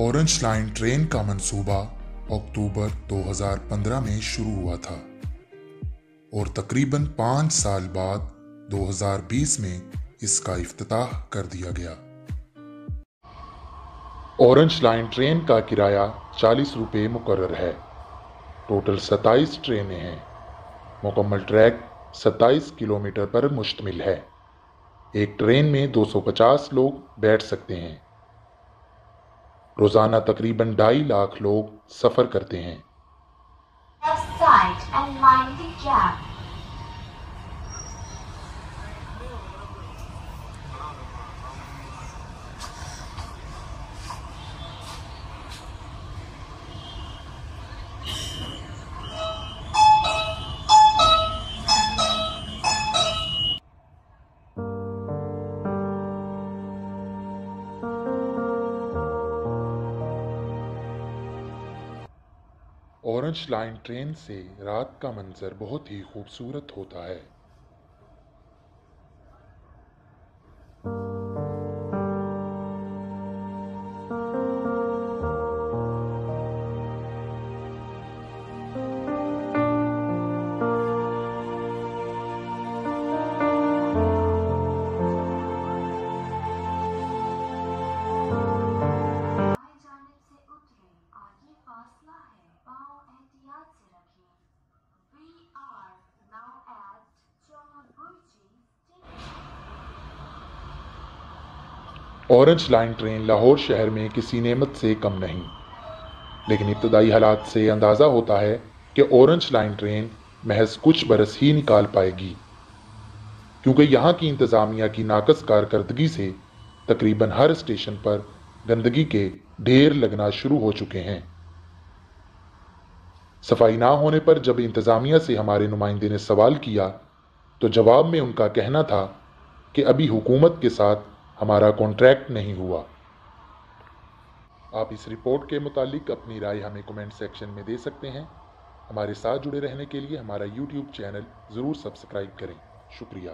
Orange line train का मंसूबा अक्टूबर 2015 में शुरू हुआ था और तकरीबन 5 साल बाद 2020 में इसका इफ्तिताह कर दिया गया। ऑरेंज लाइन ट्रेन का किराया 40 रुपये मुकर्रर है। टोटल 27 ट्रेनें हैं। मुकम्मल ट्रैक 27 किलोमीटर पर मुश्तमिल है। एक ट्रेन में 250 लोग बैठ सकते हैं। रोजाना तकरीबन 2.5 लाख लोग सफर करते हैं। ऑरेंज लाइन ट्रेन से रात का मंजर बहुत ही खूबसूरत होता है। ऑरेंज लाइन ट्रेन लाहौर शहर में किसी नेमत से कम नहीं, लेकिन इब्तदाई हालात से अंदाज़ा होता है कि ऑरेंज लाइन ट्रेन महज कुछ बरस ही निकाल पाएगी, क्योंकि यहाँ की इंतज़ामिया की नाकस कारकर्दगी से तकरीबन हर स्टेशन पर गंदगी के ढेर लगना शुरू हो चुके हैं। सफाई ना होने पर जब इंतज़ामिया से हमारे नुमाइंदे ने सवाल किया तो जवाब में उनका कहना था कि अभी हुकूमत के साथ हमारा कॉन्ट्रैक्ट नहीं हुआ। आप इस रिपोर्ट के मुतालिक अपनी राय हमें कमेंट सेक्शन में दे सकते हैं। हमारे साथ जुड़े रहने के लिए हमारा YouTube चैनल ज़रूर सब्सक्राइब करें। शुक्रिया।